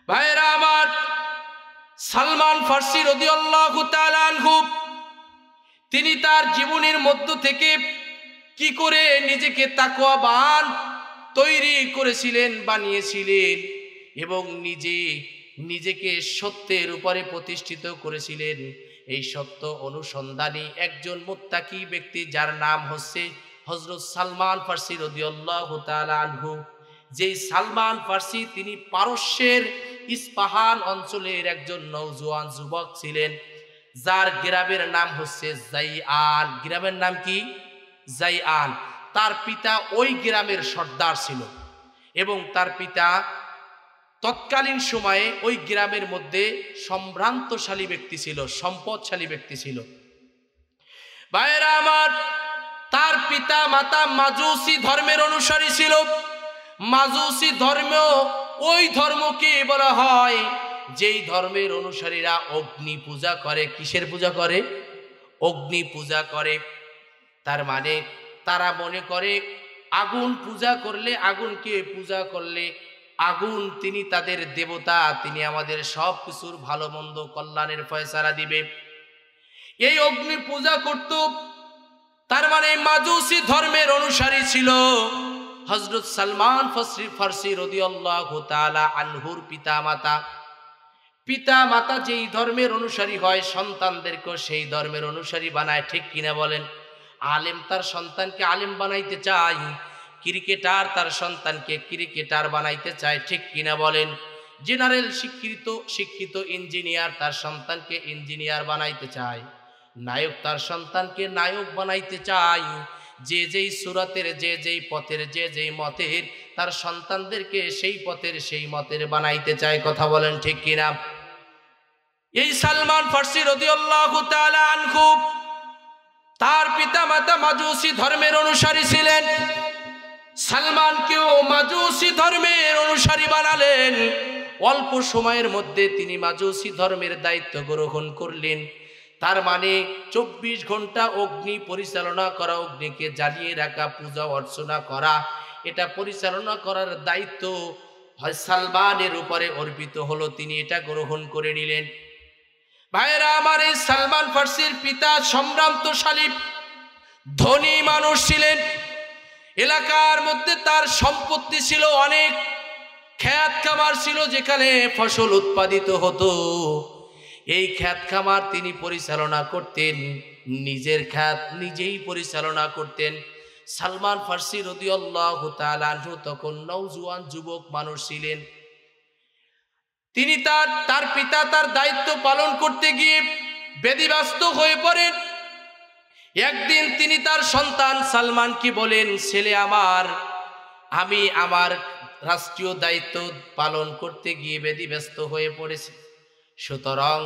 ভাইরা আমার, সালমান ফার্সি রাদিয়াল্লাহু তাআলা আনহু তিনি তার জীবনের মধ্য থেকে কি করে নিজেকে তাকওয়াবান তৈরি করেছিলেন, বানিয়েছিলেন এবং নিজেকে সত্যের উপরে প্রতিষ্ঠিত করেছিলেন। এই সত্য অনুসন্ধানী একজন মুত্তাকি ব্যক্তি, যার নাম হচ্ছে হযরত সালমান ফার্সি রাদিয়াল্লাহু তাআলা আনহু। যেই সালমান ফার্সি তিনি পারস্যের ইস্পাহান অঞ্চলের একজন নওজোয়ান যুবক ছিলেন, যার গ্রামের নাম হচ্ছে জাইআন। গ্রামের নাম কি? জাইআন। তার পিতা ওই গ্রামের সর্দার ছিল এবং তার পিতা তৎকালীন সময়ে ওই গ্রামের মধ্যে সম্ভ্রান্তশালী ব্যক্তি ছিল, সম্পদশালী ব্যক্তি ছিল। ভাইরা আমার, তার পিতা মাতা মাজুসি ধর্মের অনুসারী ছিল। মাজুসি ধর্ম ওই ধর্মকে বলা হয় যেই ধর্মের অনুসারীরা অগ্নি পূজা করে। কিসের পূজা করে? অগ্নি পূজা করে। তার মানে তারা মনে করে আগুন পূজা করলে, আগুনকে পূজা করলে আগুন তিনি তাদের দেবতা, তিনি আমাদের সব কিছুর ভালো মন্দ কল্যাণের ফয়সালা দিবে। এই অগ্নি পূজা করত। তার মানে মাজুসি ধর্মের অনুসারী ছিল হযরত সালমান ফার্সি রাদিয়াল্লাহু তাআলা আনহুর পিতা মাতা যেই ধর্মের অনুসারী হয়, সন্তানদেরকেও সেই ধর্মের অনুসারী বানায়। ঠিক কিনা বলেন? আলেম তার সন্তানকে আলেম বানাইতে চায়, ক্রিকেটার তার সন্তানকে ক্রিকেটার বানাইতে চায়। ঠিক কিনা বলেন? জেনারেল শিক্ষিত ইঞ্জিনিয়ার তার সন্তানকে ইঞ্জিনিয়ার বানাইতে চায়, নায়ক তার সন্তানকে নায়ক বানাইতে চায়। যে যেই সুরাতের, যে যেই পথের, যে যেই মতের, তার সন্তানদেরকে সেই পথের সেই মতের বানাইতে চায়। কথা বলেন ঠিক কিনা? এই সালমান ফার্সি রাদিয়াল্লাহু তাআলা আনহু তার পিতা মাতা মাজুসি ধর্মের অনুসারী ছিলেন। সালমানকেও মাজুসি ধর্মের অনুসারী বানালেন। অল্প সময়ের মধ্যে তিনি মাজুসি ধর্মের দায়িত্ব গ্রহণ করলেন। তার মানে 24 ঘন্টা অগ্নি পরিচালনা করা, অগ্নিকে জ্বালিয়ে রাখা, পূজা অর্চনা করা, এটা পরিচালনা করার দায়িত্ব হয় সালমানের উপরে অর্পিত হলো। তিনি এটা গ্রহণ করে নিলেন। ভাইরা আমার, এই সালমান ফার্সির পিতা সম্ভ্রান্তশালী ধনী মানুষ ছিলেন। এলাকার মধ্যে তার সম্পত্তি ছিল অনেক, ক্ষেত খামার ছিল যেখানে ফসল উৎপাদিত হতো। এই ক্ষেত খামার তিনি পরিচালনা করতেন, নিজের ক্ষেত নিজেই পরিচালনা করতেন। সালমান ফার্সি রাদিয়াল্লাহু তাআলা আনহু তখন নওজোয়ান যুবক মানুষ ছিলেন। তিনি তার পিতা তার দায়িত্ব পালন করতে গিয়ে ব্যতিব্যস্ত হয়ে পড়েন। একদিন তিনি তার সন্তান সালমানকে বলেন, ছেলে আমার, আমি আমার রাষ্ট্রীয় দায়িত্ব পালন করতে গিয়ে ব্যতিব্যস্ত হয়ে পড়েছি, সুতরাং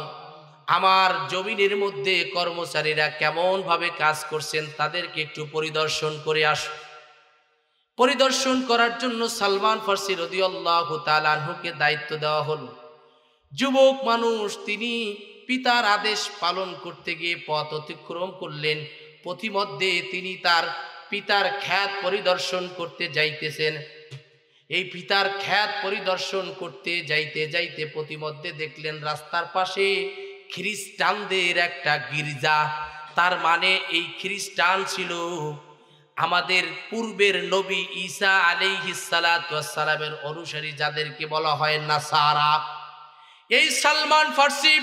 আমার জমিনের মধ্যে কর্মচারীরা কেমন ভাবে কাজ করছেন তাদেরকে একটু পরিদর্শন করে আসো। পরিদর্শন করার জন্য সালমান ফার্সি রাদিয়াল্লাহু তাআলা আনহুকে দায়িত্ব দেওয়া হলো। যুবক মানুষ, তিনি পিতার আদেশ পালন করতে গিয়ে পথ অতিক্রম করলেন। পথিমধ্যে তিনি তার পিতার ক্ষেত পরিদর্শন করতে যাইতেছেন। এই পিতার ক্ষেত পরিদর্শন করতে যাইতে যাইতে পথিমধ্যে দেখলেন রাস্তার পাশে খ্রিস্টানদের একটা গির্জা। তার মানে এই খ্রিস্টান ছিল আমাদের পূর্বের নবী ঈসা আলাইহিস সালাতু ওয়াস সালামের অনুসারী, যাদেরকে বলা হয় নাসারা। এই সালমান ফার্সি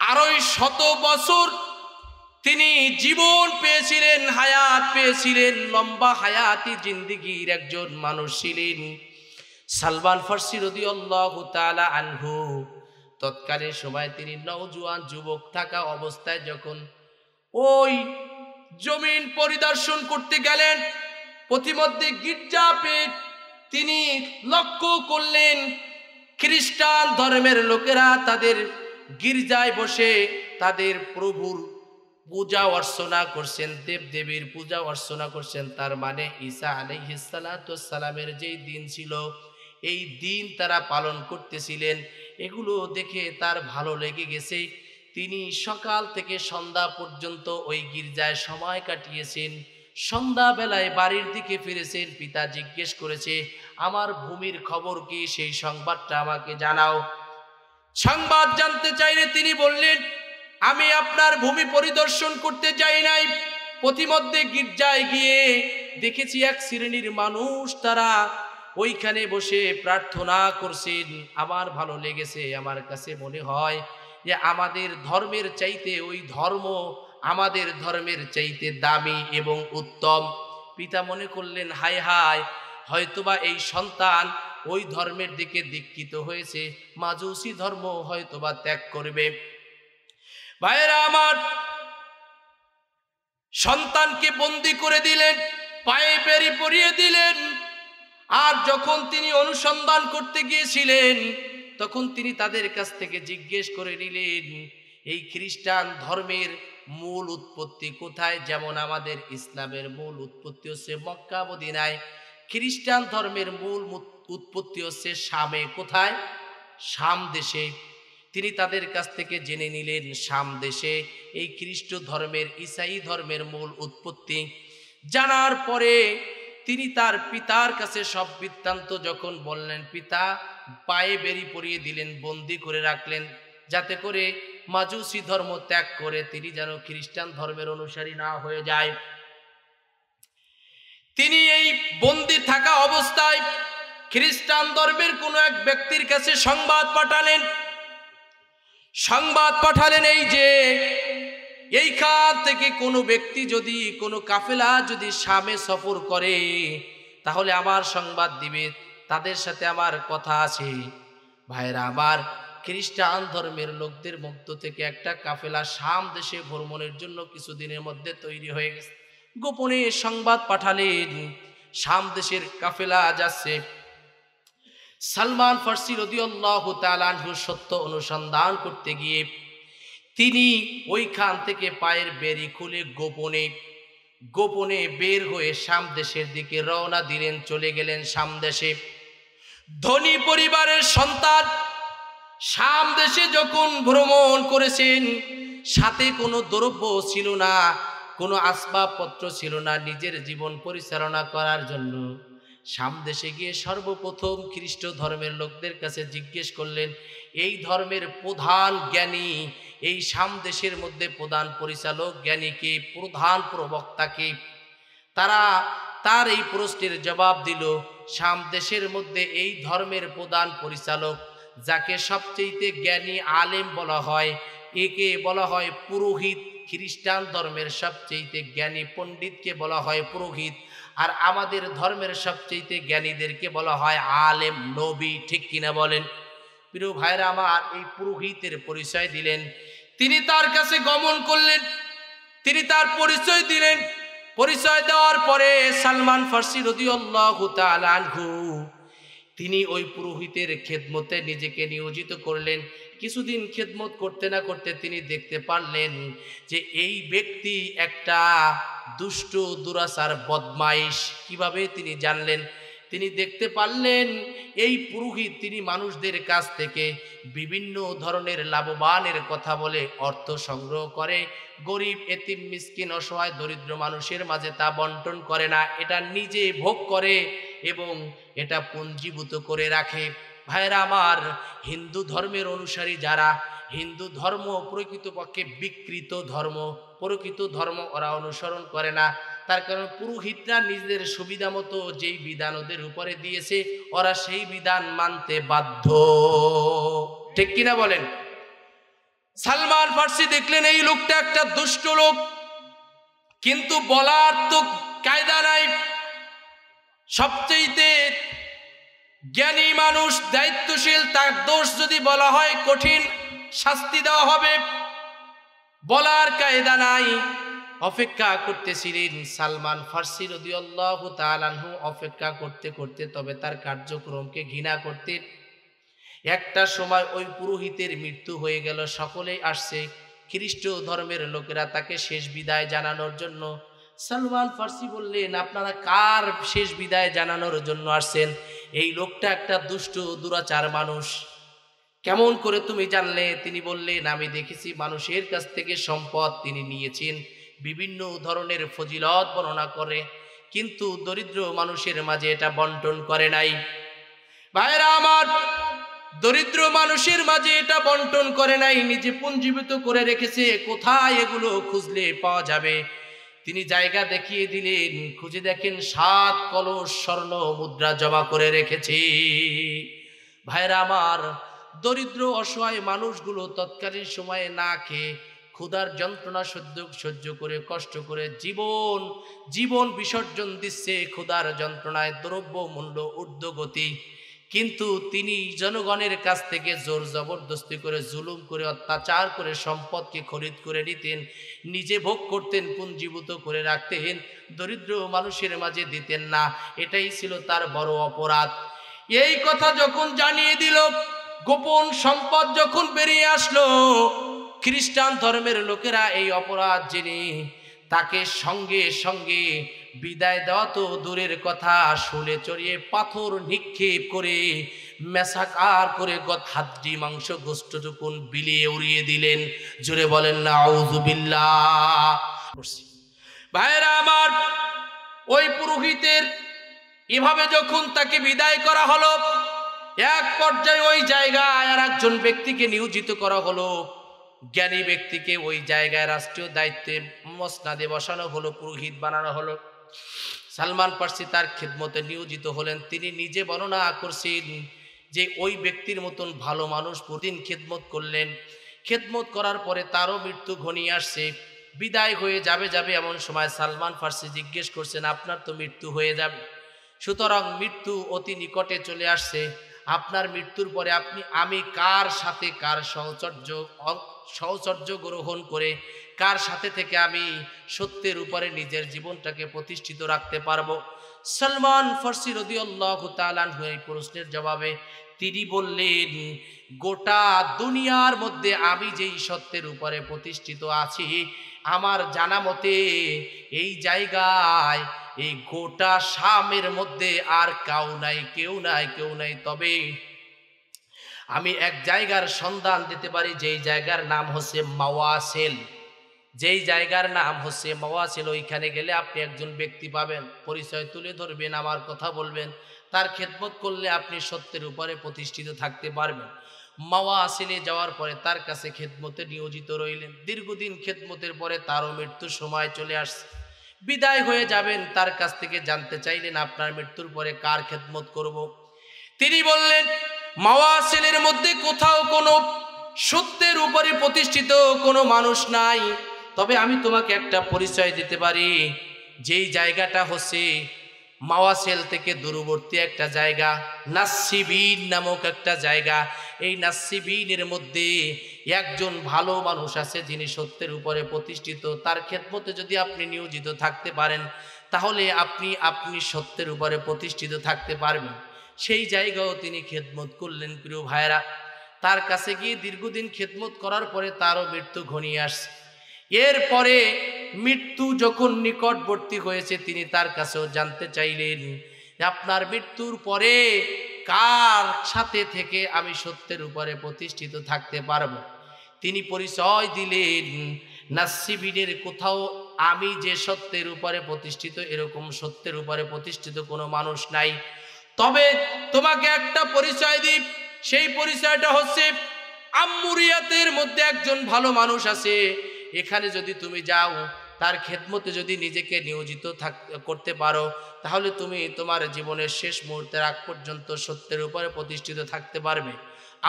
250 বছর তিনি জীবন পেয়েছিলেন, হায়াত পেয়েছিলেন, লম্বা হায়াতি জিন্দেগির একজন মানুষ ছিলেন সালমান ফার্সি রাদিয়াল্লাহু তাআলা আনহু। তৎকালীন সময় তিনি নওজোয়ান যুবক থাকা অবস্থায় যখন ওই জমিন পরিদর্শন করতে গেলেন, পথিমধ্যে গির্জা পেয়ে তিনি লক্ষ্য করলেন খ্রিস্টান ধর্মের লোকেরা তাদের গির্জায় বসে তাদের প্রভুর পূজা অর্চনা করছেন, দেবদেবীর পূজা অর্চনা করছেন। তার মানে ঈসা আলাইহিস সালাতু ওয়াস সালামের যেই দিন ছিল, এই দিন তারা পালন করতেছিলেন। এগুলো দেখে তার ভালো লেগে গেছে। তিনি সকাল থেকে সন্ধ্যা পর্যন্ত ওই গির্জায় সময় কাটিয়েছেন। সন্ধ্যাবেলায় বাড়ির দিকে ফিরেছেন। পিতা জিজ্ঞেস করেছে, আমার ভূমির খবর কি, সেই সংবাদটা আমাকে জানাও। সংবাদ জানতে চাইলে তিনি বললেন, আমি আপনার ভূমি পরিদর্শন করতে যাই নাই, প্রতিমধ্যে গির্জায় গিয়ে দেখেছি এক শ্রেণীর মানুষ তারা ওইখানে বসে প্রার্থনা করছেন। আমার ভালো লেগেছে, আমার কাছে মনে হয় যে আমাদের ধর্মের চাইতে ওই ধর্ম আমাদের ধর্মের চাইতে দামি এবং উত্তম। পিতা মনে করলেন, হায় হায়, হয়তোবা এই সন্তান ওই ধর্মের দিকে দীক্ষিত হয়েছে, মাজুসি ধর্ম হয়তোবা ত্যাগ করবে। ভাইরা আমার, সন্তানকে বন্দী করে দিলেন, পায়ে বেড়ি পরিয়ে দিলেন। আর যখন তিনি অনুসন্ধান করতে গিয়েছিলেন, তখন তিনি তাদের কাছ থেকে জিজ্ঞেস করে নিলেন, এই খ্রিস্টান ধর্মের মূল উৎপত্তি কোথায়? যেমন আমাদের ইসলামের মূল উৎপত্তি হচ্ছে মক্কা মদিনায়, খ্রিস্টান ধর্মের মূল উৎপত্তি হচ্ছে শামে। কোথায়? শাম দেশে। তিনি তাদের কাছ থেকে জেনে নিলেন শাম দেশে এই খ্রিস্ট ধর্মের, ঈসাই ধর্মের মূল উৎপত্তি। জানার পরে তিনি তার পিতার কাছে সব বৃত্তান্ত যখন বললেন, পিতা পায়ে বেড়ি পরিয়ে দিলেন, বন্দি করে রাখলেন, যাতে করে মাজুসি ধর্ম ত্যাগ করে তিনি যেন খ্রিস্টান ধর্মের অনুসারী না হয়ে যায়। তিনি এই বন্দি থাকা অবস্থায় খ্রিস্টান ধর্মের কোনো এক ব্যক্তির কাছে সংবাদ পাঠালেন এই যে এইখান থেকে কোনো ব্যক্তি যদি, কোনো কাফেলা যদি শামে সফর করে, তাহলে আমার সংবাদ দিবে, তাদের সাথে আমার কথা আছে। ভাইরা আমার, খ্রিস্টান ধর্মের লোকদের মধ্য থেকে একটা কাফেলা শাম দেশে ভ্রমণের জন্য কিছুদিনের মধ্যে তৈরি হয়ে গেছে। গোপনে সংবাদ পাঠালেন, শাম দেশের কাফেলা যাচ্ছে। সালমান ফার্সি রাদিয়াল্লাহু তাআলা আনহু সত্য অনুসন্ধান করতে গিয়ে তিনি ওইখান থেকে পায়ের বেড়ি খুলে গোপনে বের হয়ে শাম দেশের দিকে রওনা দিলেন, চলে গেলেন শাম দেশে। ধনী পরিবারের সন্তান, শাম দেশে যখন ভ্রমণ করেছেন, সাথে কোনো দ্রব্য ছিল না, কোনো আসবাবপত্র ছিল না নিজের জীবন পরিচালনা করার জন্য। শাম দেশে গিয়ে সর্বপ্রথম খ্রিস্ট ধর্মের লোকদের কাছে জিজ্ঞেস করলেন, এই ধর্মের প্রধান জ্ঞানী, এই শাম দেশের মধ্যে প্রধান পরিচালক জ্ঞানীকে, প্রধান প্রবক্তাকে? তারা তার এই প্রশ্নের জবাব দিল, শাম দেশের মধ্যে এই ধর্মের প্রধান পরিচালক, যাকে সবচেয়ে জ্ঞানী আলেম বলা হয়, একে বলা হয় পুরোহিত। খ্রিস্টান ধর্মের সবচেয়ে জ্ঞানী পণ্ডিতকে বলা হয় পুরোহিত, আর আমাদের ধর্মের সবচেয়ে জ্ঞানীদেরকে বলা হয় আলেম, নবী। ঠিক কিনা বলেন? প্রিয় ভাইরা আমার, এই পুরোহিতের পরিচয় দিলেন। তিনি তার কাছে গমন করলেন, তিনি তার পরিচয় দিলেন। পরিচয় দেওয়ার পরে সালমান ফার্সি রাদিয়াল্লাহু তাআলা আনহু তিনি ওই পুরোহিতের খেদমতে নিজেকে নিয়োজিত করলেন। কিছুদিন খেদমত করতে না করতে তিনি দেখতে পারলেন যে এই ব্যক্তি একটা দুষ্ট, দুরাচার, বদমাইশ। কিভাবে তিনি জানলেন? তিনি দেখতে পারলেন এই পুরোহিত তিনি মানুষদের কাছ থেকে বিভিন্ন ধরনের লাভবানের কথা বলে অর্থ সংগ্রহ করে, গরিব, এতিম, মিসকিন, অসহায়, দরিদ্র মানুষের মাঝে তা বন্টন করে না, এটা নিজে ভোগ করে এবং এটা পুঞ্জীভূত করে রাখে। ভাইরা আমার, হিন্দু ধর্মের অনুসারী যারা, হিন্দু ধর্ম প্রকৃতপক্ষে বিকৃত ধর্ম, প্রকৃত ধর্ম ওরা অনুসরণ করে না। তার কারণ পুরোহিতরা নিজেদের সুবিধা মতো যেই বিধান ওদের উপরে দিয়েছে, ওরা সেই বিধান মানতে বাধ্য। ঠিক কিনা বলেন? সালমান ফার্সি দেখলেন এই লোকটা একটা দুষ্ট লোক, কিন্তু বলার তো কায়দা নাই। সবচেয়ে জ্ঞানী মানুষ, দায়িত্বশীল, তার দোষ যদি বলা হয় কঠিন শাস্তি দেওয়া হবে, বলার কায়দা নাই। অপেক্ষা করতেছিলেন সালমান ফার্সি রাদিয়াল্লাহু তাআলা আনহু। অপেক্ষা করতে করতে তবে তার কার্যক্রমকে ঘৃণা করতেন। একটা সময় ওই পুরোহিতের মৃত্যু হয়ে গেল, সকলেই আসছে খ্রিস্ট ধর্মের লোকেরা তাকে শেষ বিদায় জানানোর জন্য। সালমান ফার্সি বললেন, আপনারা কার শেষ বিদায় জানানোর জন্য আসছেন? এই লোকটা একটা দুষ্ট, দুরাচার মানুষ। কেমন করে তুমি জানলে? তিনি বললেন, আমি দেখেছি মানুষের কাছ থেকে সম্পদ তিনি নিয়েছেন, বিভিন্ন ধরনের ফজিলত বর্ণনা করে। কিন্তু দরিদ্র মানুষের মাঝে এটা বন্টন করে নাই। ভাইরা আমার, দরিদ্র মানুষের মাঝে এটা বন্টন করে নাই, নিজে পুঞ্জীভূত করে রেখেছে। কোথায় এগুলো খুঁজলে পাওয়া যাবে? তিনি জায়গা দেখিয়ে দিলেন, খুঁজে দেখেন 7 কলস স্বর্ণ মুদ্রা জমা করে রেখেছে। ভাইরা আমার, দরিদ্র অসহায় মানুষগুলো তৎকালীন সময়ে না খেয়ে ক্ষুধার যন্ত্রণা সহ্য করে কষ্ট করে জীবন বিসর্জন দিচ্ছে ক্ষুধার যন্ত্রণায়। দ্রব্য মূল্য ঊর্ধ্বগতি, কিন্তু তিনি জনগণের কাছ থেকে জোর জবরদস্তি করে, জুলুম করে, অত্যাচার করে সম্পদকে খরিদ করে নিতেন, নিজে ভোগ করতেন, পুঞ্জীভূত করে রাখতেন, দরিদ্র মানুষের মাঝে দিতেন না। এটাই ছিল তার বড় অপরাধ। এই কথা যখন জানিয়ে দিল, গোপন সম্পদ যখন বেরিয়ে আসলো, খ্রিস্টান ধর্মের লোকেরা এই অপরাধ জেনে তাকে সঙ্গে সঙ্গে বিদায় দেওয়া তো দূরের কথা, শুলে চড়িয়ে পাথর নিক্ষেপ করে মেসাকার করে হাড্ডি মাংস গোশটটুকুন বিলিয়ে উড়িয়ে দিলেন। জোরে বলেন না আউযুবিল্লাহ। ভাইরা আমার, ওই পুরোহিতের এভাবে যখন তাকে বিদায় করা হলো, এক পর্যায়ে ওই জায়গায় আর একজন ব্যক্তিকে নিয়োজিত করা হলো, জ্ঞানী ব্যক্তিকে ওই জায়গায় রাষ্ট্রীয় দায়িত্বে মসনাদে বসানো হলো, পুরোহিত বানানো হলো। সালমান ফার্সি তার খিদমতে নিয়োজিত হলেন। তিনি নিজে বর্ণনা করছেন যে ওই ব্যক্তির মতন ভালো মানুষ প্রতিদিন খিদমত করলেন। খিদমত করার পরে তারও মৃত্যু ঘনিয়ে আসছে, বিদায় হয়ে যাবে এমন সময় সালমান ফার্সি জিজ্ঞেস করছেন, আপনার তো মৃত্যু হয়ে যাবে, সুতরাং মৃত্যু অতি নিকটে চলে আসছে, আপনার মৃত্যুর পরে আমি কার সাথে কার সহচর্য গ্রহণ করে কার সাথে থেকে আমি সত্যের উপরে নিজের জীবনটাকে প্রতিষ্ঠিত রাখতে পারবো? সালমান ফার্সি রাদিয়াল্লাহু তাআলা আনহু এই প্রশ্নের জবাবে তিনি বললেন, গোটা দুনিয়ার মধ্যে আমি যেই সত্যের উপরে প্রতিষ্ঠিত আছি, আমার জানা মতে এই জায়গায়, এই গোটা শামের মধ্যে আর কেউ নাই। তবে আমি এক জায়গার সন্ধান দিতে পারি, যেই জায়গার নাম হচ্ছে মাওয়াসিল। যেই জায়গার নাম হচ্ছে মাওয়াসিল, ওইখানে গেলে আপনি একজন ব্যক্তি পাবেন, পরিচয় তুলে ধরবেন, আমার কথা বলবেন, তার খেদমত করলে আপনি সত্যের উপরে প্রতিষ্ঠিত থাকতে পারবেন। মাওয়াসিলে যাওয়ার পরে তার কাছে খেদমতে নিয়োজিত রইলেন। দীর্ঘদিন খেদমতের পরে তারও মৃত্যুর সময় চলে আসছে, বিদায় হয়ে যাবেন। তার কাছ থেকে জানতে চাইলেন, আপনার মৃত্যুর পরে কার খেদমত করব? তিনি বললেন, মাওয়াসিলের মধ্যে কোথাও কোনো সত্যের উপরে প্রতিষ্ঠিত কোনো মানুষ নাই, তবে আমি তোমাকে একটা পরিচয় দিতে পারি। যেই জায়গাটা হচ্ছে মাওয়াসিল থেকে দূরবর্তী একটা জায়গা, নাসিবিন নামক একটা জায়গা। এই নাসিবিনের মধ্যে একজন ভালো মানুষ আছে, যিনি সত্যের উপরে প্রতিষ্ঠিত। তার খেদমতে যদি আপনি নিয়োজিত থাকতে পারেন, তাহলে আপনি সত্যের উপরে প্রতিষ্ঠিত থাকতে পারবেন। সেই জায়গাও তিনি খেদমত করলেন। প্রিয় ভাইরা, তার কাছে গিয়ে দীর্ঘদিন খেদমত করার পরে তারও মৃত্যু ঘনিয়ে আসছে। এরপরে মৃত্যু যখন নিকটবর্তী হয়েছে, তিনি তার কাছেও জানতে চাইলেন, আপনার মৃত্যুর পরে কার সাথে থেকে আমি সত্যের উপরে প্রতিষ্ঠিত থাকতে পারবো? তিনি পরিচয় দিলেন, নাসিবিনের কোথাও আমি যে সত্যের উপরে প্রতিষ্ঠিত, এরকম সত্যের উপরে প্রতিষ্ঠিত কোনো মানুষ নাই। তবে তোমাকে একটা পরিচয় দিই, সেই পরিচয়টা হচ্ছে আম্মুরিয়াতের মধ্যে একজন ভালো মানুষ আছে। এখানে যদি তুমি যাও, তার খেদমতে যদি নিজেকে নিয়োজিত করতে পারো, তাহলে তুমি তোমার জীবনের শেষ মুহূর্তের আগ পর্যন্ত সত্যের উপরে প্রতিষ্ঠিত থাকতে পারবে।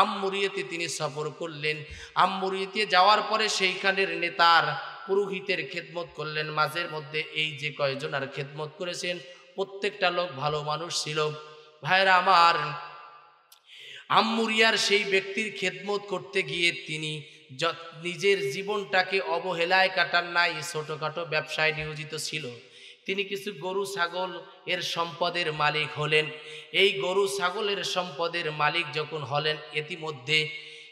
আম্মুরিয়াতে তিনি সফর করলেন। আম্মুরিয়াতে যাওয়ার পরে সেইখানের নেতার পুরোহিতের খেদমত করলেন। মাঝের মধ্যে এই যে কয়জন আর খেদমত করেছেন, প্রত্যেকটা লোক ভালো মানুষ ছিল। ভাইরা আমার, আম্মুরিয়ার সেই ব্যক্তির খেদমত করতে গিয়ে তিনি নিজের জীবনটাকে অবহেলায় কাটান নাই, ছোটখাটো ব্যবসায় নিয়োজিত ছিল। তিনি কিছু গরু ছাগল এর সম্পদের মালিক হলেন। এই গরু ছাগলের সম্পদের মালিক যখন হলেন, ইতিমধ্যে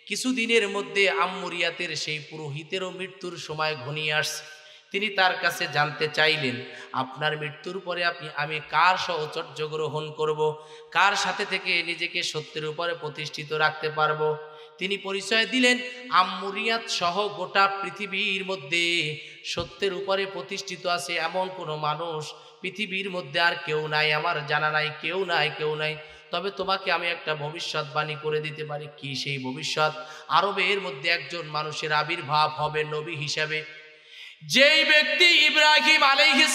কিছুদিনের মধ্যে আম্মুরিয়াতের সেই পুরোহিতেরও মৃত্যুর সময় ঘনিয়ে আসছে। তিনি তার কাছে জানতে চাইলেন, আপনার মৃত্যুর পরে আমি কার সহচর্য গ্রহণ করব, কার সাথে থেকে নিজেকে সত্যের উপরে প্রতিষ্ঠিত রাখতে পারবো? তিনি পরিচয় দিলেন, আম্মুরিয়াত সহ গোটা পৃথিবীর মধ্যে সত্যের উপরে প্রতিষ্ঠিত আছে এমন কোনো মানুষ পৃথিবীর মধ্যে আর কেউ নাই, আমার জানা নাই, কেউ নাই, তবে তোমাকে আমি একটা ভবিষ্যৎবাণী করে দিতে পারি। কি সেই ভবিষ্যৎ? আরবের মধ্যে একজন মানুষের আবির্ভাব হবে নবী হিসাবে, যেই ব্যক্তি ইব্রাহিম আলাইহিস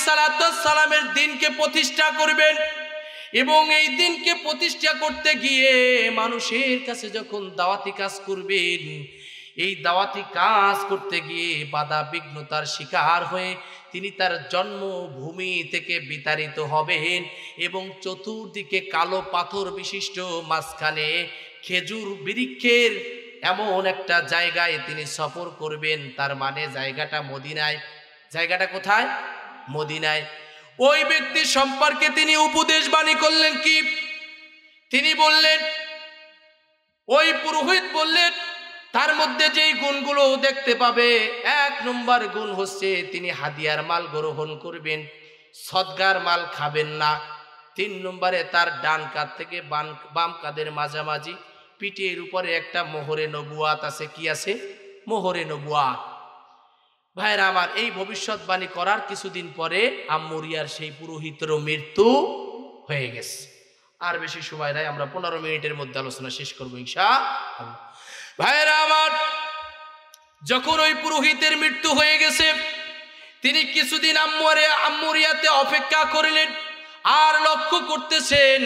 সালামের দিনকে প্রতিষ্ঠা করবেন, এবং এই দিনকে প্রতিষ্ঠা করতে গিয়ে মানুষের কাছে যখন দাওয়াতি কাজ করবেন, এই দাওয়াতি কাজ করতে গিয়ে বাধা বিঘ্নতার শিকার হয়ে তিনি তার জন্মভূমি থেকে বিতাড়িত হবেন, এবং চতুর্দিকে কালো পাথর বিশিষ্ট মাঝখানে খেজুর বৃক্ষের এমন একটা জায়গায় তিনি সফর করবেন। তার মানে জায়গাটা মদিনায়। জায়গাটা কোথায়? মদিনায়। ওই ব্যক্তি সম্পর্কে তিনি উপদেশ বাণী করলেন কি? তিনি বললেন, ওই পুরোহিত বললেন, তার মধ্যে যেই গুণগুলো দেখতে পাবে, 1 নম্বর গুণ হচ্ছে তিনি হাদিয়ার মাল গ্রহণ করবেন, সদগার মাল খাবেন না। 3 নম্বরে তার ডান কাঁধ থেকে বাম কাঁধের মাঝামাঝি পিঠের উপরে একটা মোহরে নবুয়াত আছে। কি আছে? মোহরে নবুয়াত। ভাইরা আমার, এই ভবিষ্যৎবাণী করার কিছুদিন পরে আম্মুরিয়ার সেই পুরোহিতেরও মৃত্যু হয়ে গেছে। আর বেশি সময় নাই, আমরা 15 মিনিটের মধ্যে আলোচনা শেষ করবো ইনশাআল্লাহ। ভাইরা আমার, যখন ওই পুরোহিতের মৃত্যু হয়ে গেছে, তিনি কিছুদিন আম্মুরিয়াতে অপেক্ষা করলেন, আর লক্ষ্য করতেছেন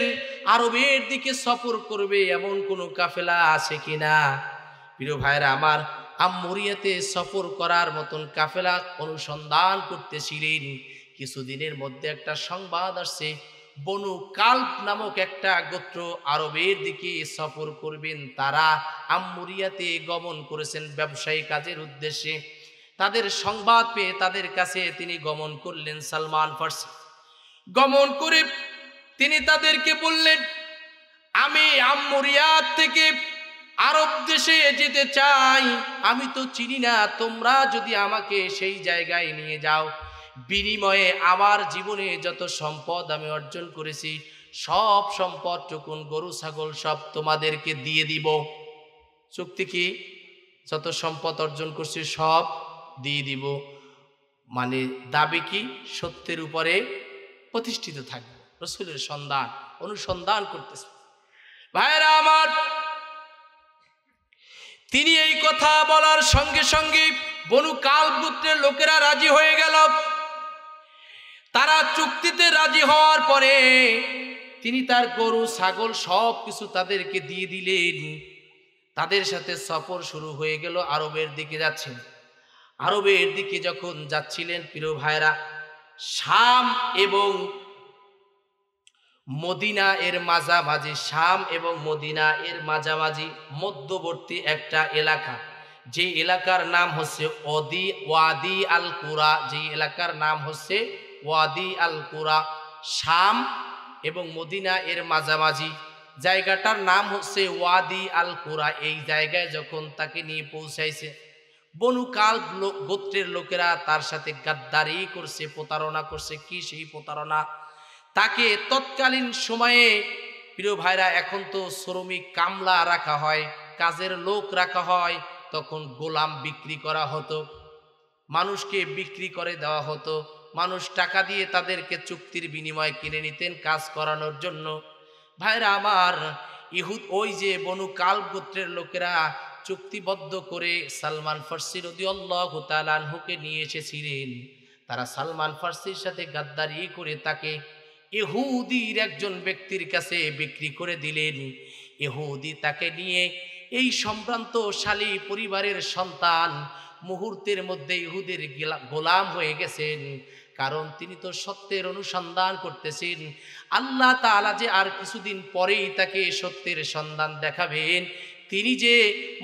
আরবের দিকে সফর করবে এমন কোনো কাফেলা আছে কিনা। প্রিয় ভাইরা আমার, আম্মুরিয়াতে সফর করার মতন কাফেলা অনুসন্ধান করতেছিলেন। কিছুদিনের মধ্যে একটা সংবাদ আসছে, বনু কালব নামক একটা গোত্র আরবের দিকে সফর করবেন। তারা আম্মুরিয়াতে গমন করেছেন ব্যবসায়ী কাজের উদ্দেশ্যে। তাদের সংবাদ পেয়ে তাদের কাছে তিনি গমন করলেন। সালমান ফার্সি গমন করে তিনি তাদেরকে বললেন, আমি আম্মুরিয়াত থেকে আরব দেশে যেতে চাই, আমি তো চিনি না, তোমরা যদি আমাকে সেই জায়গায় নিয়ে যাও, বিনিময়ে আমার জীবনে যত সম্পদ আমি অর্জন করেছি সব সম্পদ টুকুন গরু ছাগল সব তোমাদেরকে দিয়ে দিব। চুক্তি কি? যত সম্পদ অর্জন করছি সব দিয়ে দিব। মানে দাবি কি? সত্যের উপরে প্রতিষ্ঠিত থাকবে, রাসূলের অনুসন্ধান করতেছে। ভাইরা আমার, তিনি এই কথা বলার সঙ্গে সঙ্গে বনু কালব গোত্রের লোকেরা রাজি হয়ে গেল। তারা চুক্তিতে রাজি হওয়ার পরে তিনি তার গরু ছাগল সব কিছু তাদেরকে দিয়ে দিলেন। তাদের সাথে সফর শুরু হয়ে গেল, আরবের দিকে যাচ্ছেন। আরবের দিকে যখন যাচ্ছিলেন প্রিয় ভাইরা, শাম এবং মদিনা এর মাঝামাঝি, শাম এবং মদিনা এর মাঝামাঝি মধ্যবর্তী একটা এলাকা, যে এলাকার নাম হচ্ছে ওয়াদি আল কুরা। যে এলাকার নাম হচ্ছে ওয়াদি আল কুরা। শাম এবং মদিনা এর মাঝামাঝি জায়গাটার নাম হচ্ছে ওয়াদি আল কুরা। এই জায়গায় যখন তাকে নিয়ে পৌঁছাইছে, বনু কালব গোত্রের লোকেরা তার সাথে গাদ্দারি করছে, প্রতারণা করছে। কি সেই প্রতারণা? তাকে তৎকালীন সময়ে প্রিয় ভাইরা, এখন তো শ্রমিক কামলা রাখা হয়, কাজের লোক রাখা হয়, তখন গোলাম বিক্রি করা হতো, মানুষকে বিক্রি করে দেওয়া হতো। মানুষ টাকা দিয়ে তাদেরকে চুক্তির বিনিময়ে কিনে নিতেন কাজ করানোর জন্য। ভাইরা আমার, ওই যে বনু কালব গোত্রের লোকেরা চুক্তিবদ্ধ করে সালমান ফার্সি রাদিয়াল্লাহু তাআলা আনহুকে নিয়ে এসেছিলেন। তারা সালমান ফার্সির সাথে গাদ্দারি করে তাকে ইহুদির একজন ব্যক্তির কাছে বিক্রি করে দিলেন। ইহুদি তাকে নিয়ে, এই সম্ভ্রান্তশালী পরিবারের সন্তান, মুহূর্তের মধ্যে ইহুদের গোলাম হয়ে গেছেন। কারণ তিনি তো সত্যের অনুসন্ধান করতেছেন। আল্লাহ তাআলা যে আর কিছুদিন পরেই তাকে সত্যের সন্ধান দেখাবেন, তিনি যে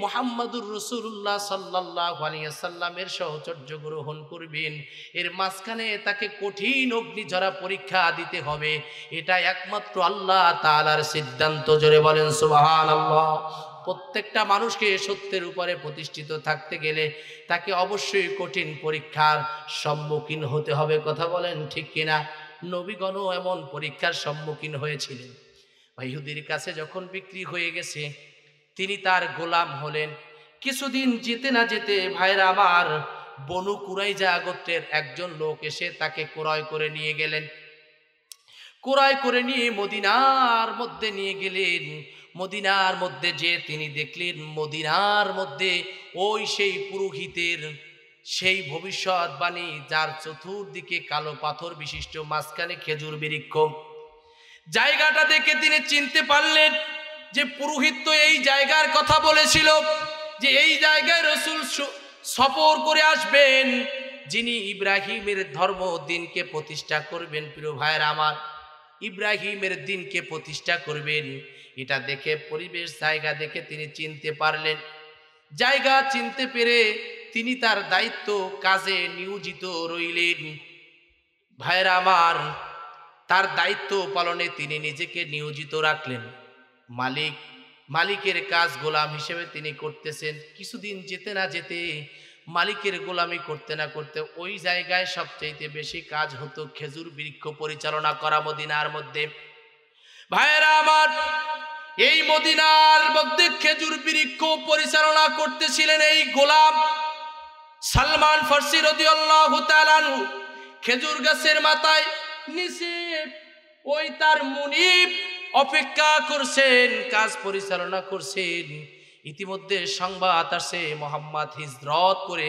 মুহাম্মাদুর রাসূলুল্লাহ সাল্লাল্লাহু আলাইহি ওয়াসাল্লামের সাহচর্য গ্রহণ করবেন, এর মাঝখানে তাকে কঠিন অগ্নিঝরা পরীক্ষা দিতে হবে। এটা একমাত্র আল্লাহ তাআলার সিদ্ধান্ত। জোরে বলেন সুবহানাল্লাহ। প্রত্যেকটা মানুষকে সত্যের উপরে প্রতিষ্ঠিত থাকতে গেলে তাকে অবশ্যই কঠিন পরীক্ষার সম্মুখীন হতে হবে। কথা বলেন ঠিক কিনা? নবীগণও এমন পরীক্ষার সম্মুখীন হয়েছিলেন। ইহুদির কাছে যখন বিক্রি হয়ে গেছে, তিনি তার গোলাম হলেন। কিছুদিন যেতে না যেতে ভাইরা আমার, বনু কুরাইজা গোত্রের একজন লোক এসে তাকে ক্রয় করে নিয়ে গেলেন। ক্রয় করে নিয়ে মদিনার মধ্যে নিয়ে গেলেন। মদিনার মধ্যে যে তিনি দেখলেন মদিনার মধ্যে ওই সেই পুরোহিতের সেই ভবিষ্যৎবাণী, যার চতুর্দিকে কালো পাথর বিশিষ্ট, মাঝখানে খেজুর বৃক্ষ। জায়গাটা দেখে তিনি চিনতে পারলেন যে পুরোহিত তো এই জায়গার কথা বলেছিল, যে এই জায়গায় রাসূল সফর করে আসবেন, যিনি ইব্রাহিমের ধর্ম দিনকে প্রতিষ্ঠা করবেন। প্রিয় ভাইয়েরা আমার, ইব্রাহিমের দিনকে প্রতিষ্ঠা করবেন। এটা দেখে পরিবেশ জায়গা দেখে তিনি চিনতে পারলেন। জায়গা চিনতে পেরে তিনি তার দায়িত্ব কাজে নিয়োজিত রইলেন। ভাইয়েরা আমার, তার দায়িত্ব পালনে তিনি নিজেকে নিয়োজিত রাখলেন। মালিকের কাজ গোলাম হিসেবে তিনি করতেছেন। কিছুদিন যেতে না যেতে মালিকের গোলামি করতে না করতে ওই জায়গায় সবচেয়ে বেশি কাজ হতো খেজুর বৃক্ষ পরিচালনা করা মদিনার মধ্যে। ভাইয়েরা আমার, এই মদিনার মধ্যে খেজুর বৃক্ষ পরিচালনা করতেছিলেন এই গোলাম সালমান ফারসি রাদিয়াল্লাহু তাআলা আনহু। খেজুর গাছের মাথায় নিচে ওই তার মুনিব অপেক্ষা করছেন, কাজ পরিচালনা করছেন। ইতিমধ্যে সংবাদ আসে মুহাম্মদ হিজরত করে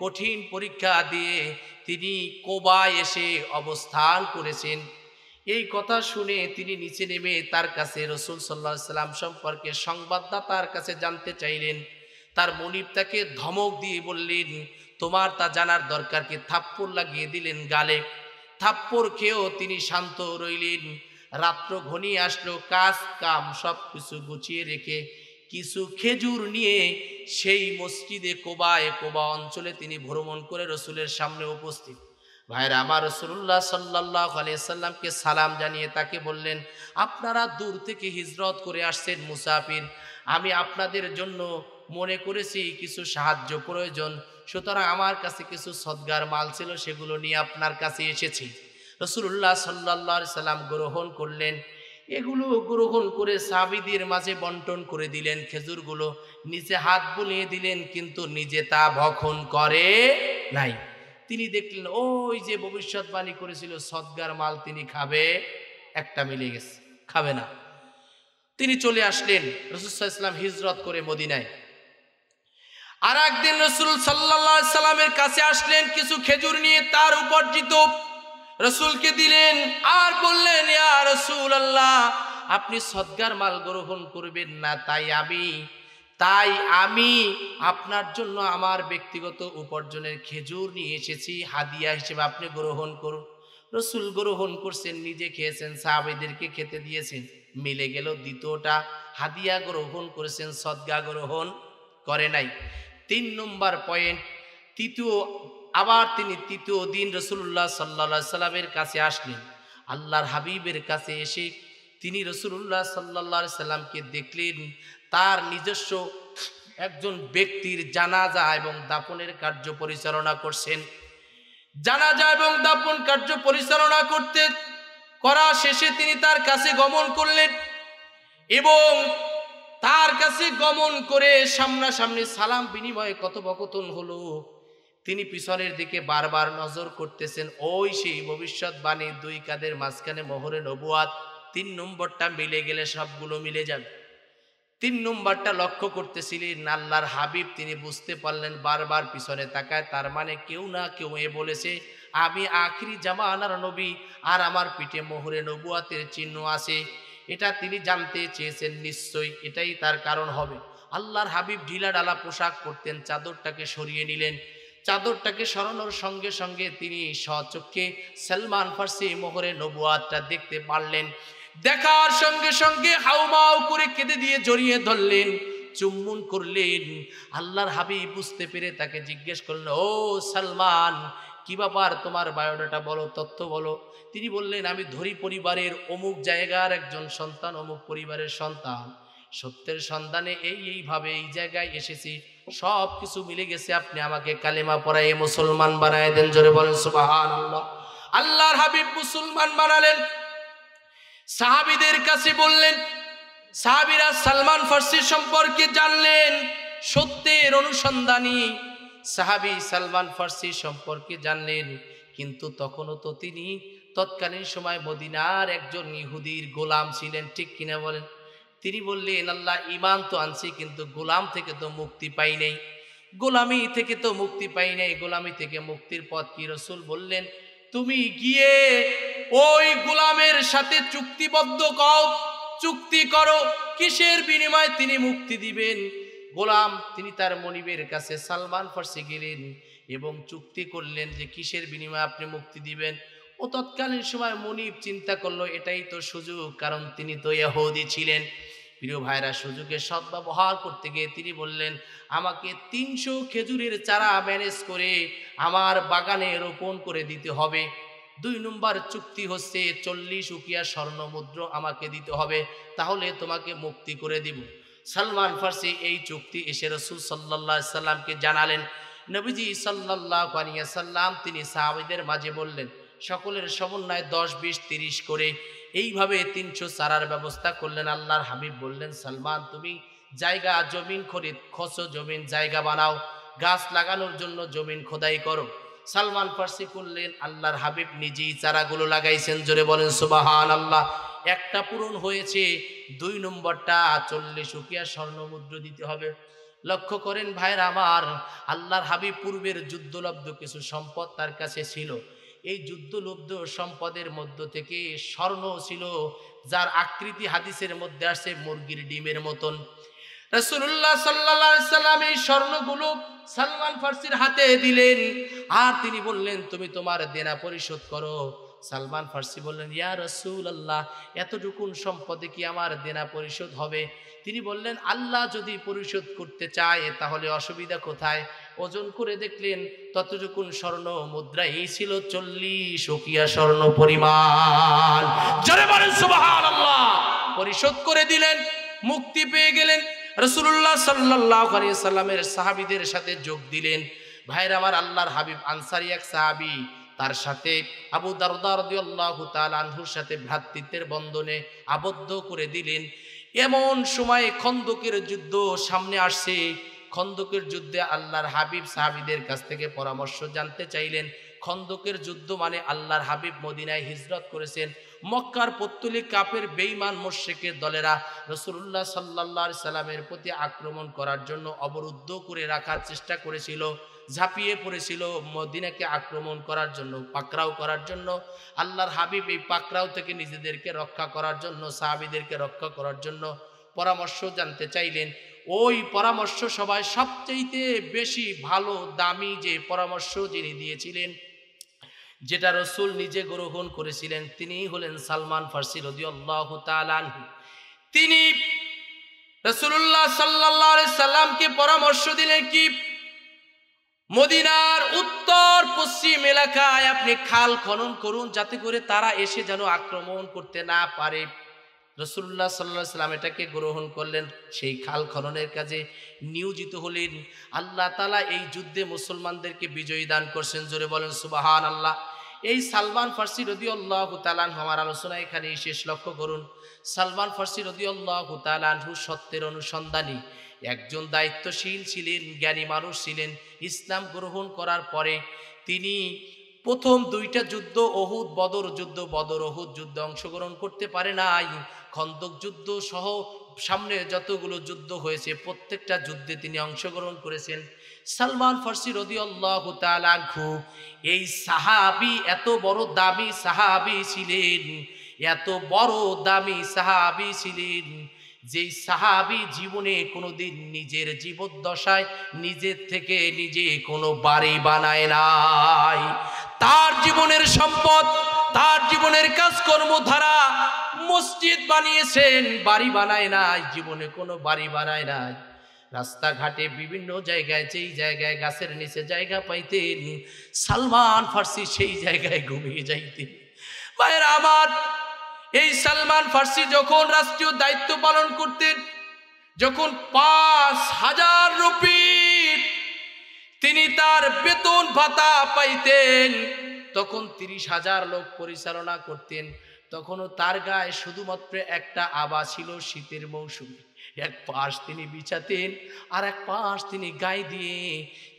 কঠিন পরীক্ষা দিয়ে তিনি কোবায় এসে অবস্থান করেছেন। এই কথা শুনে তিনি নিচে নেমে তার কাছে রাসূল সাল্লাল্লাহু আলাইহি সাল্লাম সম্পর্কে সংবাদদাতার কাছে জানতে চাইলেন। তার মুনিব তাকে ধমক দিয়ে বললেন, তোমার তা জানার দরকার কি? থাপ্পড় লাগিয়ে দিলেন গালে। থাপ্পড় খেয়েও তিনি শান্ত রইলেন। রাত্র ঘনিয়ে আসলো, কাজ কাম সব কিছু গুছিয়ে রেখে কিছু খেজুর নিয়ে সেই মসজিদে কোবা অঞ্চলে তিনি ভ্রমণ করে রসুলের সামনে উপস্থিত। ভাইরা আমার, রাসূলুল্লাহ সাল্লাল্লাহু আলাইহি সাল্লামকে সালাম জানিয়ে তাকে বললেন, আপনারা দূর থেকে হিজরত করে আসছেন মুসাফির, আমি আপনাদের জন্য মনে করেছি কিছু সাহায্য প্রয়োজন, সুতরাং আমার কাছে কিছু সদগার মাল ছিল, সেগুলো নিয়ে আপনার কাছে এসেছি। রাসূলুল্লাহ সাল্লাল্লাহু আলাইহি সাল্লাম গ্রহণ করলেন। এগুলো গ্রহণ করে সাহাবীদের মাঝে বন্টন করে দিলেন। খেজুরগুলো নিচে হাত বুলিয়ে দিলেন, কিন্তু নিজে তা ভক্ষণ করে নাই। তিনি দেখলেন ওই যে ভবিষ্যৎবাণী করেছিল সদগার মাল তিনি খাবে, একটা মিলে গেছে, খাবে না। তিনি চলে আসলেন। রাসূল সাল্লাল্লাহু আলাইহি সাল্লাম হিজরত করে মদিনায়। আর একদিন রাসূল সাল্লাল্লাহু আলাইহি সাল্লামের কাছে আসলেন কিছু খেজুর নিয়ে, তার উপার্জিত রাসূলকে দিলেন আর বললেন, ইয়া রাসূলুল্লাহ, আপনি সদগার মাল গ্রহণ করবেন না, তাই আমি আপনার জন্য আমার ব্যক্তিগত উপার্জনের খেজুর নিয়ে এসেছি হাদিয়া হিসেবে, আপনি গ্রহণ করুন। রাসূল গ্রহণ করছেন, নিজে খেয়েছেন, সাহাবীদেরকে খেতে দিয়েছেন, মিলে গেল। দ্বিতীয়টা হাদিয়া গ্রহণ করেছেন, সদগা গ্রহণ করে নাই। 3 নম্বর পয়েন্ট, তৃতীয় দিন রাসূলুল্লাহ সাল্লাল্লাহু আলাইহি সাল্লামের কাছে আসলেন। আল্লাহর হাবিবের কাছে এসে তিনি রাসূলুল্লাহ সাল্লাল্লাহু আলাইহি সাল্লামকে দেখলেন তার নিজস্ব একজন ব্যক্তির জানাজা এবং দাফনের কার্য পরিচালনা করছেন। জানাজা এবং দাফন কার্য পরিচালনা করা শেষে তিনি তার কাছে গমন করলেন এবং তার কাছে গমন করে সামনাসামনি সালাম বিনিময়ে কথোপকথন হলো। তিনি পিছনের দিকে বারবার নজর করতেছেন। ওই সেই ভবিষ্যৎবাণী, 2 কাঁধের মাঝখানে মোহরে নবুয়াত। 3 নম্বরটা মিলে গেলে সবগুলো মিলে যাবে। 3 নম্বরটা লক্ষ্য করতেছিলেন আল্লাহর হাবিব। তিনি বুঝতে পারলেন বারবার পিছনে তাকায়, তার মানে কেউ না কেউ বলেছে আমি আখিরি জামানার নবী আর আমার পিঠে মোহরে নবুয়াতের চিহ্ন আছে। এটা তিনি জানতে চেয়েছেন, নিশ্চয়ই এটাই তার কারণ হবে। আল্লাহর হাবিব ঢিলা ঢালা পোশাক পরতেন, চাদরটাকে সরিয়ে নিলেন। চাদরটাকে সরানোর সঙ্গে সঙ্গে তিনি স্বচক্ষে সালমান ফারসি মোহরে নবুয়াতটা দেখতে পারলেন। দেখার সঙ্গে সঙ্গে হাউমাউ করে কেঁদে দিয়ে জড়িয়ে ধরলেন, চুম্বন করলেন। আল্লাহর হাবিব বুঝতে পেরে তাকে জিজ্ঞেস করলেন, ও সালমান, কি ব্যাপার, তোমার বায়োডাটা বলো, তথ্য বলো। তিনি বললেন, আমি ধরি পরিবারের অমুক জায়গার একজন সন্তান, অমুক পরিবারের সন্তান, সত্যের সন্ধানে এইভাবে এই জায়গায় এসেছি, সব কিছু মিলে গেছে, আপনি আমাকে কালেমা পড়ায় মুসলমান বানায় দেন। জোরে বলেন সুবহানাল্লাহ। আল্লাহর হাবিব মুসলমান বানালেন। সাহাবীদের কাছে বললেন, সাহাবীরা সালমান ফারসি সম্পর্কে জানলেন। সত্যের অনুসন্ধানী সাহাবী সালমান ফারসি সম্পর্কে জানলেন, কিন্তু তৎকালীন সময় মদিনার একজন ইহুদির গোলাম ছিলেন, ঠিক কিনা বলেন? তিনি বললেন, আল্লাহ ঈমান তো আনছি কিন্তু গোলাম থেকে তো মুক্তি পাই নাই, গোলামি থেকে তো মুক্তি পাই নাই, গোলামি থেকে মুক্তির পথ কি? রাসূল বললেন, তুমি গিয়ে ওই গোলামের সাথে চুক্তিবদ্ধ কও, চুক্তি করো, কিসের বিনিময়ে তিনি মুক্তি দিবেন। গোলাম তিনি তার মনিবের কাছে সালমান ফার্সি গেলেন এবং চুক্তি করলেন যে কিসের বিনিময়ে আপনি মুক্তি দিবেন। ও তৎকালীন সময় মনিব চিন্তা করলো এটাই তো সুযোগ, কারণ তিনি তো ইহুদি ছিলেন। প্রিয় ভাইরা, সুযোগের সদ্ব্যবহার করতে গিয়ে তিনি বললেন, আমাকে 300 খেজুরের চারা ম্যানেজ করে আমার বাগানে রোপণ করে দিতে হবে। 2 নম্বর চুক্তি হচ্ছে 40 উকিয়া স্বর্ণ মুদ্রা আমাকে দিতে হবে, তাহলে তোমাকে মুক্তি করে দিব। সালমান ফার্সি এই চুক্তি এসে রাসূল সাল্লাল্লাহু আলাইহি সাল্লামকে জানালেন। নবীজি সাল্লাল্লাহু আলাইহি সাল্লাম তিনি সাহাবীদের মাঝে বললেন, সকলের সমন্বয়ে 10, 20, 30 করে এইভাবে 300 চারার ব্যবস্থা করলেন। আল্লাহর হাবিব বললেন, সালমান তুমি জায়গা জমিন খোঁজো, জমিন জায়গা বানাও, গাছ লাগানোর জন্য জমিন খোদাই করো। সালমান ফার্সি করলেন, আল্লাহর হাবিব নিজেই চারাগুলো লাগাইছেন। জোরে বলেন সুবহানাল্লাহ। একটা পূরণ হয়েছে, 2 নম্বরটা 40 উকিয়া স্বর্ণ মুদ্রা দিতে হবে। লক্ষ্য করেন ভাইরা আমার, আল্লাহর হাবিব পূর্বের যুদ্ধলব্ধ কিছু সম্পদ তার কাছে ছিল। এই যুদ্ধলব্ধ সম্পদের মধ্য থেকে স্বর্ণ ছিল, যার আকৃতি হাদিসের মধ্যে আসে মুরগির ডিমের মতন। রাসূলুল্লাহ সাল্লাল্লাহু আলাইহি সাল্লাম এই স্বর্ণগুলো সালমান ফার্সির হাতে দিলেন আর তিনি বললেন, তুমি তোমার দেনা পরিশোধ করো। সালমান ফার্সি বললেন, ইয়া রাসূলুল্লাহ, এতটুকুন সম্পদে কি আমার দেনা পরিশোধ হবে? তিনি বললেন, আল্লাহ যদি পরিশোধ করতে চায় তাহলে অসুবিধা কোথায়? ওজন করে দেখলেন ততটুকুন স্বর্ণ মুদ্রা এই ছিল 40 উকিয়া স্বর্ণ পরিমাণ। জোরে বলেন সুবহানাল্লাহ। পরিশোধ করে দিলেন, মুক্তি পেয়ে গেলেন। রাসূলুল্লাহ সাল্লাল্লাহু আলাইহি সাল্লামের সাহাবীদের সাথে যোগ দিলেন। ভাইরা আমার, আল্লাহর হাবিব আনসারী এক সাহাবী, তার সাথে আবু দারদা রাদিয়াল্লাহু তাআলা আনহুর সাথে ভ্রাতৃত্বের বন্ধনে আবদ্ধ করে দিলেন। এমন সময় খন্দকের যুদ্ধ সামনে আসছে। খন্দকের যুদ্ধে আল্লাহর হাবিব সাহাবীদের কাছ থেকে পরামর্শ জানতে চাইলেন। খন্দকের যুদ্ধ মানে আল্লাহর হাবিব মদিনায় হিজরত করেছেন। মক্কার পত্তলিক কাফের বেঈমান মুশরিকের দলেরা রাসূলুল্লাহ সাল্লাল্লাহু আলাইহি সাল্লামের প্রতি আক্রমণ করার জন্য অবরুদ্ধ করে রাখার চেষ্টা করেছিল, ঝাঁপিয়ে পড়েছিল মদিনাকে আক্রমণ করার জন্য, পাকড়াও করার জন্য। আল্লাহর হাবিব এই পাকড়াও থেকে নিজেদেরকে রক্ষা করার জন্য, সাহাবীদেরকে রক্ষা করার জন্য পরামর্শ জানতে চাইলেন। ওই পরামর্শ সবাই সবচেয়ে বেশি ভালো দামি যে পরামর্শ যিনি দিয়েছিলেন, যেটা রাসূল নিজে গ্রহণ করেছিলেন, তিনি হলেন সালমান ফার্সি রাদিয়াল্লাহু তাআলা আনহু। তিনি রাসূলুল্লাহ সাল্লাল্লাহু আলাইহি সাল্লামকে পরামর্শ দিলেন কি, মদিনার উত্তর পশ্চিম এলাকায় আপনি খাল খনন করুন, যাতে করে তারা এসে যেন আক্রমণ করতে না পারে। রাসূলুল্লাহ সাল্লাল্লাহু আলাইহি সাল্লাম এটাকে গ্রহণ করলেন, সেই খাল খননের কাজে নিয়োজিত হলেন। আল্লাহ তাআলা এই যুদ্ধে মুসলমানদেরকে বিজয়ী দান করছেন। জোরে বলেন সুবহানাল্লাহ। এই সালমান ফার্সি রাদিয়াল্লাহু তাআলা আনহু, আমার আলোচনা এখানেই শেষ। লক্ষ্য করুন, সালমান ফার্সি রাদিয়াল্লাহু তাআলা আনহু সত্যের অনুসন্ধানী একজন দায়িত্বশীল ছিলেন, জ্ঞানী মানুষ ছিলেন। ইসলাম গ্রহণ করার পরে তিনি প্রথম 2টা যুদ্ধ, ওহুদ বদর যুদ্ধ, বদর ওহুদ যুদ্ধে অংশগ্রহণ করতে পারে নাই। খন্দক যুদ্ধ সহ সামনে যতগুলো যুদ্ধ হয়েছে প্রত্যেকটা যুদ্ধে তিনি অংশগ্রহণ করেছেন। সালমান ফার্সি রাদিয়াল্লাহু তাআলা আনহু এই সাহাবী এত বড় দামি সাহাবী ছিলেন, এত বড় দামি সাহাবী ছিলেন, যেই সাহাবী জীবনে কোনোদিন নিজের জীবদ্দশায় নিজের থেকে নিজে কোনো বাড়ি বানায় নাই। তার জীবনের সম্পদ, তার জীবনের কাজকর্ম ধারা মসজিদ বানিয়েছেন, বাড়ি বানায় নাই, জীবনে কোনো বাড়ি বানায় নাই। রাস্তাঘাটে বিভিন্ন জায়গায়, যেই জায়গায় গাছের নিচে জায়গা পাইতেন, সালমান ফার্সি সেই জায়গায় ঘুমিয়ে যাইতেন। ভাইরা আমার, এই সালমান ফার্সি যখন রাষ্ট্রীয় দায়িত্ব পালন করতেন, যখন 5000 রুপি তিনি তার বেতন ভাতা পাইতেন, তখন 30,000 লোক পরিচালনা করতেন। তখনও তার গায়ে শুধুমাত্র একটা আবা ছিল, শীতের মৌসুমে। এক পাশ তিনি বিছাতেন আর এক পাশ তিনি গায়ে দিয়ে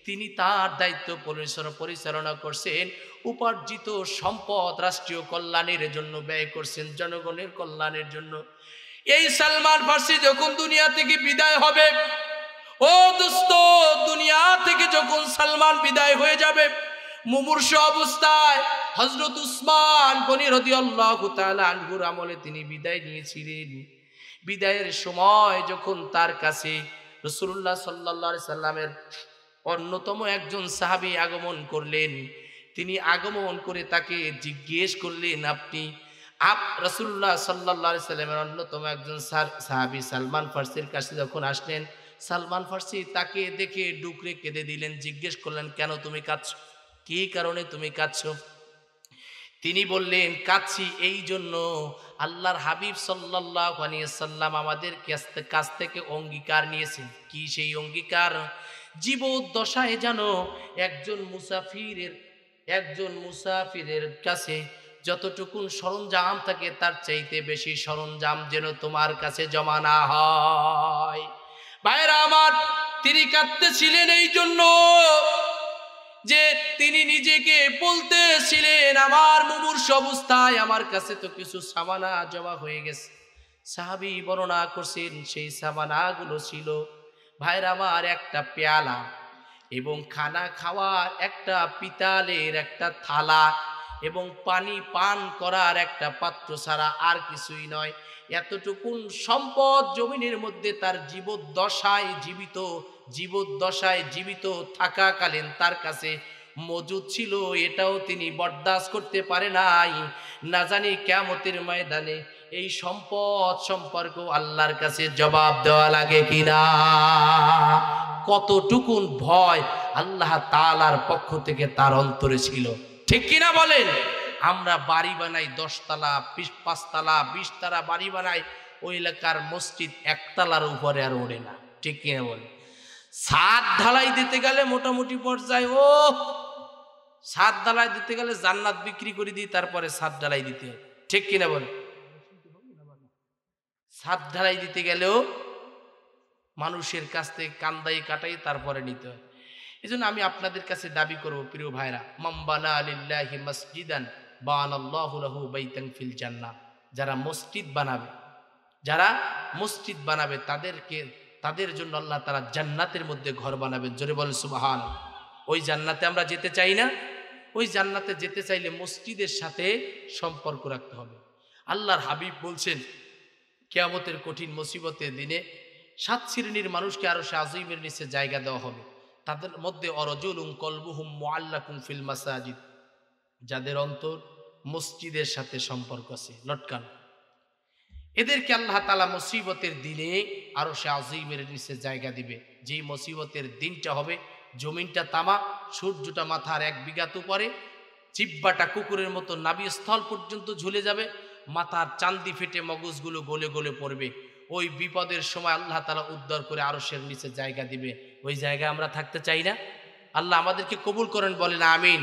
তিনি তার দায়িত্ব পরিচালনা করছেন, উপার্জিত সম্পদ রাষ্ট্রীয় কল্যাণের জন্য ব্যয় করছেন, জনগণের কল্যাণের জন্য। এই সালমান ফার্সি যখন দুনিয়া থেকে বিদায় হবে, ও দোস্ত, দুনিয়া থেকে যখন সালমান বিদায় হয়ে যাবে, মুমূর্ষু অবস্থায় হযরত উসমান গনি রাদিয়াল্লাহু তাআলা আনহুর আমলে তিনি বিদায় নিয়েছিলেন। বিদায়ের সময় যখন তার কাছে রাসূলুল্লাহ সাল্লাল্লাহু আলাইহি সাল্লামের অন্যতম একজন সাহাবী আগমন করলেন, তিনি আগমন করে তাকে জিজ্ঞেস করলেন, আপনি রাসূলুল্লাহ সাল্লাল্লাহু আলাইহি সাল্লামের অন্যতম একজন সাহাবী সালমান ফার্সির কাছে যখন আসলেন, সালমান ফার্সি তাকে দেখে ডুকরে কেঁদে দিলেন। জিজ্ঞেস করলেন, কেন তুমি কাঁদছো? কি কারণে তুমি কাঁদছো? তিনি বললেন, কাঁদছি এই জন্য, আল্লাহর হাবিব সাল্লাল্লাহু আলাইহি সাল্লাম আমাদের কাছ থেকে অঙ্গীকার নিয়েছেন। কি সেই অঙ্গীকার? জীবদ্দশায় যেন একজন মুসাফিরের কাছে যতটুকুন সরঞ্জাম থাকে তার চাইতে বেশি সরঞ্জাম যেন তোমার কাছে জমা না হয়। ভাইরা আমার, তিনি কাঁদতেছিলেন এই জন্য যে তিনি নিজেকে বলতেছিলেন, আমার মুমূর্ষু অবস্থায় আমার কাছে তো কিছু সামানা জমা হয়ে গেছে। সাহাবী বর্ণনা করছেন, সেই সামানাগুলো ছিল, ভাইরা আমার, একটা পেয়ালা এবং খানা খাওয়ার একটা পিতলের একটা থালা এবং পানি পান করার একটা পাত্র ছাড়া আর কিছুই নয়। এতটুকুন সম্পদ জমিনের মধ্যে তার জীবদ্দশায় জীবিত থাকাকালীন তার কাছে মজুদ ছিল, এটাও তিনি বরদাস্ত করতে পারে নাই। না জানি কিয়ামতের ময়দানে এই সম্পদ সম্পর্কে আল্লাহর কাছে জবাব দেওয়া লাগে কিনা। কতটুকুন ভয় আল্লাহ তাআলার পক্ষ থেকে তার অন্তরে ছিল, ঠিক কিনা বলেন? আমরা বাড়ি বানাই 10 তলা, 5 তলা, 20 তলা বাড়ি বানাই, ওই এলাকার মসজিদ 1 তলার উপরে আর ওঠে না, ঠিক কিনা বলেন? ছাদ ঢালাই দিতে গেলে মোটামুটি পর্যায়ে ছাদ ঢালাই দিতে গেলে জান্নাত বিক্রি করে দিই, তারপরে ছাদ ঢালাই দিতে হয়, ঠিক কিনা বলেন? ছাদ ঢালাই দিতে গেলেও মানুষের কাছ থেকে কান্দাই কাটাই তারপরে নিতে হয়। এই জন্য আমি আপনাদের কাছে দাবি করবো, প্রিয় ভাইরা, মান বানা লিল্লাহি মসজিদান বানাল্লাহু লাহু বাইতান ফিল জান্নাহ। যারা মসজিদ বানাবে তাদের জন্য আল্লাহ তাআলা জান্নাতের মধ্যে ঘর বানাবেন। জোরে বলেন সুবহানাল্লাহ। ওই জান্নাতে আমরা যেতে চাই না? ওই জান্নাতে যেতে চাইলে মসজিদের সাথে সম্পর্ক রাখতে হবে। আল্লাহর হাবিব বলছেন, কিয়ামতের কঠিন মুসিবতের দিনে 7 শ্রেণীর মানুষকে আরশে আযীমের নিচে জায়গা দেওয়া হবে। তাদের মধ্যে অরজুলুন কলবুহুম মুআল্লাকুন ফিল মাসাজিদ, যাদের অন্তর মসজিদের সাথে সম্পর্ক আছে, লটকান। এদেরকে আল্লাহ তাআলা মুসিবতের দিনে আরশে আযীমের নিচে জায়গা দিবে। যেই মুসিবতের দিনটা হবে, জমিনটা তামা, সূর্যটা মাথার 1 বিঘাত উপরে, জিহ্বাটা কুকুরের মতো নাভিস্থল পর্যন্ত ঝুলে যাবে, মাথার চান্দি ফেটে মগজগুলো গলে গলে পড়বে। ওই বিপদের সময় আল্লাহ তাআলা উদ্ধার করে আরশের নিচে জায়গা দিবে। ওই জায়গায় আমরা থাকতে চাই না? আল্লাহ আমাদেরকে কবুল করেন, বলেন আমিন।